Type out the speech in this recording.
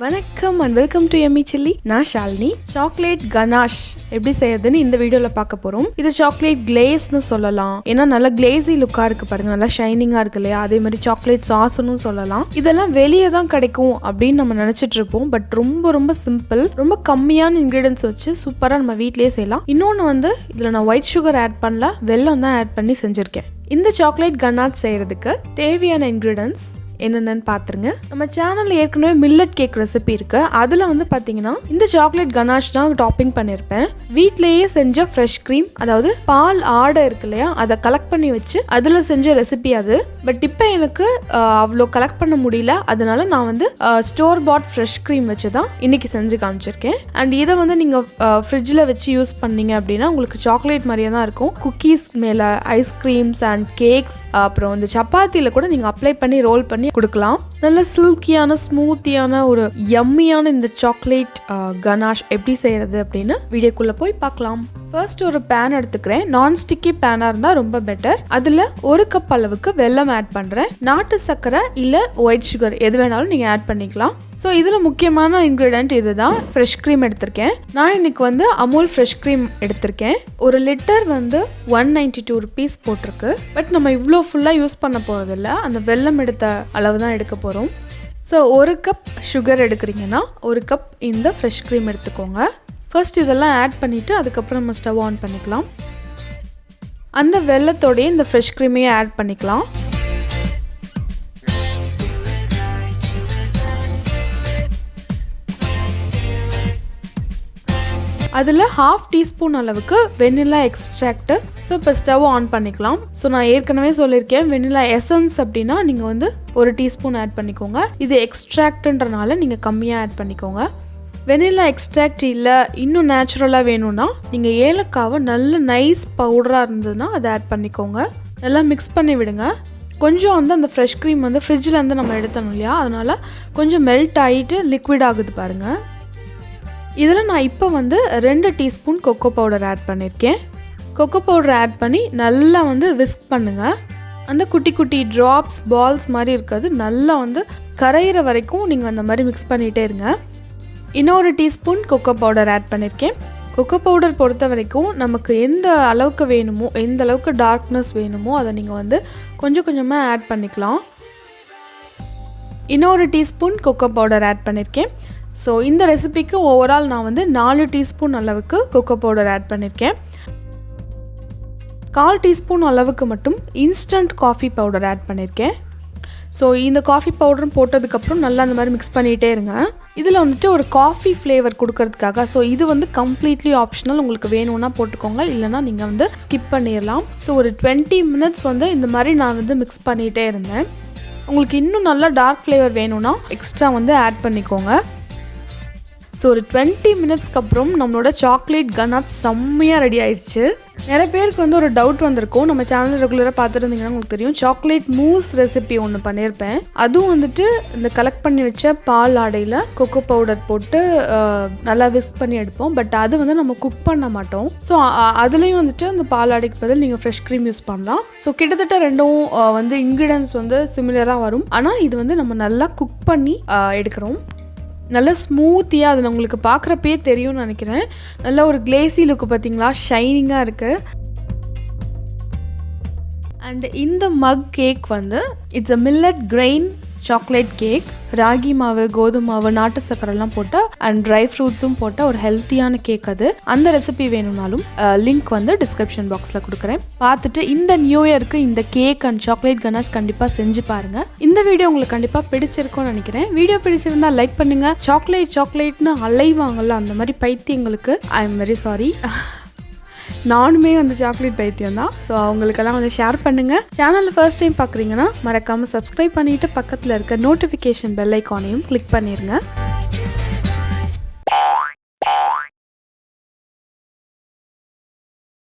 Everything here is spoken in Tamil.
வணக்கம் and welcome to Emmy chilli. நான் ஷாலினி. சாக்லேட் கனாஷ் எப்படி செய்யறதுன்னு இந்த வீடியோல பார்க்க போறோம். இது சாக்லேட் கிளேஸ்னு சொல்லலாம். ஏன்னா நல்லா கிளேசி லுக்கா இருக்கு பாருங்க, நல்லா ஷைனிங்கா இருக்கு இல்லையா. அதே மாதிரி சாக்லேட் சாஸ்னு சொல்லலாம். இதெல்லாம் வெளியே தான் கிடைக்கும் அப்படின்னு நம்ம நினைச்சிட்டு இருப்போம். பட் ரொம்ப ரொம்ப சிம்பிள், ரொம்ப கம்மியான இன்கிரீடியன்ஸ் வச்சு சூப்பரா நம்ம வீட்லயே செய்யலாம். இன்னொன்று வந்து இதுல நான் ஒயிட் சுகர் ஆட் பண்ணல, வெல்லம் தான் ஆட் பண்ணி செஞ்சிருக்கேன். இந்த சாக்லேட் கனாஷ் செய்யறதுக்கு தேவையான இன்கிரீடியன்ஸ் என்னென்னு பார்த்துருங்க. நம்ம சேனலில் ஏற்கனவே மில்லட் கேக் ரெசிபி இருக்கு. அதில் வந்து பார்த்தீங்கன்னா இந்த சாக்லேட் கனாஷ் தான் டாப்பிங் பண்ணியிருப்பேன். வீட்லேயே செஞ்ச ஃப்ரெஷ் க்ரீம், அதாவது பால் ஆடை இருக்கு இல்லையா, அதை கலெக்ட் பண்ணி வச்சு அதில் செஞ்ச ரெசிபி அது. பட் இப்போ எனக்கு அவ்வளோ கலெக்ட் பண்ண முடியல, அதனால நான் வந்து ஸ்டோர் பாட் ஃப்ரெஷ் க்ரீம் வச்சு தான் இன்னைக்கு செஞ்சு காமிச்சிருக்கேன். அண்ட் இதை வந்து நீங்கள் ஃப்ரிட்ஜில் வச்சு யூஸ் பண்ணீங்க அப்படின்னா உங்களுக்கு சாக்லேட் மாதிரியே தான் இருக்கும். குக்கீஸ் மேலே, ஐஸ்கிரீம்ஸ் அண்ட் கேக்ஸ், அப்புறம் வந்து சப்பாத்தியில் கூட நீங்கள் அப்ளை பண்ணி ரோல் பண்ணி கொடுக்கலாம். நல்ல சில்கியான ஸ்மூத்தியான ஒரு யம்மியான இந்த சாக்லேட் கனாஷ் எப்படி செய்யறது அப்படின்னு வீடியோக்குள்ள போய் பார்க்கலாம். ஃபர்ஸ்ட் ஒரு பேன் எடுத்துக்கிறேன். நான் ஸ்டிக்கி பேனா இருந்தா ரொம்ப பெட்டர். அதுல 1 கப் அளவுக்கு வெல்லம் ஆட் பண்றேன். நாட்டு சர்க்கரை இல்ல ஒயிட் சுகர் எது வேணாலும் நீங்க ஆட் பண்ணிக்கலாம். ஸோ இதுல முக்கியமான இன்கிரீடியன்ட் இதுதான். ஃப்ரெஷ் க்ரீம் எடுத்திருக்கேன். நான் இன்னைக்கு வந்து அமுல் ஃப்ரெஷ் க்ரீம் எடுத்திருக்கேன். 1 லிட்டர் வந்து 192 rupees போட்டிருக்கு. பட் நம்ம இவ்வளோ ஃபுல்லா யூஸ் பண்ண போறது இல்ல, அந்த வெல்லம் எடுத்த அளவு தான் எடுக்க போறோம். ஸோ 1 கப் சுகர் எடுக்கிறீங்கன்னா 1 கப் இந்த ஃப்ரெஷ் க்ரீம் எடுத்துக்கோங்க. ஃபர்ஸ்ட் இதெல்லாம் ஆட் பண்ணிவிட்டு அதுக்கப்புறம் நம்ம ஸ்டவ் ஆன் பண்ணிக்கலாம். அந்த வெல்லத்தோடய இந்த ஃப்ரெஷ் க்ரீமையே ஆட் பண்ணிக்கலாம். அதில் 1/2 டீஸ்பூன் அளவுக்கு வெனிலா எக்ஸ்ட்ராக்ட். ஸோ இப்போ ஸ்டவ் ஆன் பண்ணிக்கலாம். ஸோ நான் ஏற்கனவே சொல்லியிருக்கேன், வெனிலா எசன்ஸ் அப்படின்னா நீங்கள் வந்து 1 டீஸ்பூன் ஆட் பண்ணிக்கோங்க. இது எக்ஸ்ட்ராக்ட்ன்றனால நீங்கள் கம்மியாக ஆட் பண்ணிக்கோங்க. வெனிலா எக்ஸ்ட்ராக்ட் இல்லை, இன்னும் நேச்சுரலாக வேணும்னா நீங்கள் ஏலக்காவை நல்ல நைஸ் பவுடராக இருந்ததுன்னா அதை ஆட் பண்ணிக்கோங்க. நல்லா மிக்ஸ் பண்ணி விடுங்க. கொஞ்சம் வந்து அந்த ஃப்ரெஷ் க்ரீம் வந்து ஃப்ரிட்ஜில் இருந்து நம்ம எடுத்தோம் இல்லையா, அதனால் கொஞ்சம் மெல்ட் ஆகிட்டு லிக்விட் ஆகுது பாருங்கள். இதில் நான் இப்போ வந்து 2 டீஸ்பூன் கொக்கோ பவுடர் ஆட் பண்ணியிருக்கேன். கொக்கோ பவுடர் ஆட் பண்ணி நல்லா வந்து விஸ்க் பண்ணுங்கள். அந்த குட்டி குட்டி ட்ராப்ஸ் பால்ஸ் மாதிரி இருக்காது, நல்லா வந்து கரையிற வரைக்கும் நீங்கள் அந்த மாதிரி மிக்ஸ் பண்ணிகிட்டே இருங்க. இன்னொரு டீஸ்பூன் கொக்கோ பவுடர் ஆட் பண்ணியிருக்கேன். கொக்கோ பவுடர் பொறுத்த வரைக்கும் நமக்கு எந்த அளவுக்கு வேணுமோ, எந்த அளவுக்கு டார்க்னஸ் வேணுமோ அதை நீங்கள் வந்து கொஞ்சம் கொஞ்சமாக ஆட் பண்ணிக்கலாம். இன்னொரு டீஸ்பூன் கொக்கோ பவுடர் ஆட் பண்ணியிருக்கேன். ஸோ இந்த ரெசிபிக்கு ஓவரால் நான் வந்து 4 டீஸ்பூன் அளவுக்கு கொக்கோ பவுடர் ஆட் பண்ணியிருக்கேன். 1/4 டீஸ்பூன் அளவுக்கு மட்டும் இன்ஸ்டன்ட் காஃபி பவுடர் ஆட் பண்ணியிருக்கேன். ஸோ இந்த காஃபி பவுடரும் போட்டதுக்கப்புறம் நல்லா அந்த மாதிரி மிக்ஸ் பண்ணிகிட்டே இருங்க. இதில் வந்துட்டு ஒரு காஃபி ஃப்ளேவர் கொடுக்கறதுக்காக, ஸோ இது வந்து கம்ப்ளீட்லி ஆப்ஷனல், உங்களுக்கு வேணும்னா போட்டுக்கோங்க, இல்லைனா நீங்கள் வந்து ஸ்கிப் பண்ணிடலாம். ஸோ ஒரு 20 minutes வந்து இந்த மாதிரி நான் வந்து மிக்ஸ் பண்ணிகிட்டே இருந்தேன். உங்களுக்கு இன்னும் நல்லா டார்க் ஃப்ளேவர் வேணும்னா எக்ஸ்ட்ரா வந்து ஆட் பண்ணிக்கோங்க. ஸோ ஒரு 20 minutesக்கு அப்புறம் நம்மளோட சாக்லேட் கனாஷ் செம்மையாக ரெடி ஆயிடுச்சு. நிறைய பேருக்கு வந்து ஒரு டவுட் வந்திருக்கும். நம்ம சேனல் ரெகுலராக பார்த்துருந்தீங்கன்னா உங்களுக்கு தெரியும், சாக்லேட் மூஸ் ரெசிபி ஒன்று பண்ணியிருப்பேன். அதுவும் வந்துட்டு இந்த கலெக்ட் பண்ணி வச்ச பால் ஆடையில் கொக்கோ பவுடர் போட்டு நல்லா விஸ்க் பண்ணி எடுப்போம். பட் அது வந்து நம்ம குக் பண்ண மாட்டோம். ஸோ அதுலேயும் வந்துட்டு அந்த பால் ஆடைக்கு பதில் நீங்கள் ஃப்ரெஷ் க்ரீம் யூஸ் பண்ணலாம். ஸோ கிட்டத்தட்ட ரெண்டும் வந்து இன்க்ரீடியன்ஸ் வந்து சிமிலராக வரும். ஆனால் இது வந்து நம்ம நல்லா குக் பண்ணி எடுக்கிறோம். நல்லா ஸ்மூத்தியாக, அது உங்களுக்கு பார்க்குறப்பே தெரியும்னு நினைக்கிறேன். நல்ல ஒரு கிளேசி லுக்கு பார்த்தீங்களா, ஷைனிங்காக இருக்குது. அண்ட் இந்த மக் கேக் வந்து it's a millet grain chocolate cake. Ragi மாவு, கோதுமை மாவு, நாட்டு சக்கரெல்லாம் போட்ட அண்ட் ட்ரை ஃப்ரூட்ஸும் போட்ட ஒரு ஹெல்த்தியான கேக் அது. அந்த ரெசிபி வேணும்னாலும் லிங்க் வந்து டிஸ்கிரிப்ஷன் பாக்ஸில் கொடுக்குறேன். பார்த்துட்டு இந்த நியூ இயருக்கு இந்த கேக் அண்ட் சாக்லேட் கனாஷ் கண்டிப்பாக செஞ்சு பாருங்க. இந்த வீடியோ உங்களுக்கு கண்டிப்பாக பிடிச்சிருக்கும்னு நினைக்கிறேன். வீடியோ பிடிச்சிருந்தா லைக் பண்ணுங்க. சாக்லேட்னு அலைவாங்கல்ல, அந்த மாதிரி பைத்தியங்களுக்கு ஐ எம் வெரி சாரி. நானுமே வந்து சாக்லேட் பைத்தியம் தான். ஸோ அவங்களுக்கெல்லாம் வந்து ஷேர் பண்ணுங்கள். சேனலில் ஃபர்ஸ்ட் டைம் பார்க்குறீங்கன்னா மறக்காமல் சப்ஸ்கிரைப் பண்ணிவிட்டு பக்கத்தில் இருக்க நோட்டிஃபிகேஷன் பெல் ஐக்கானையும் கிளிக் பண்ணிடுங்க.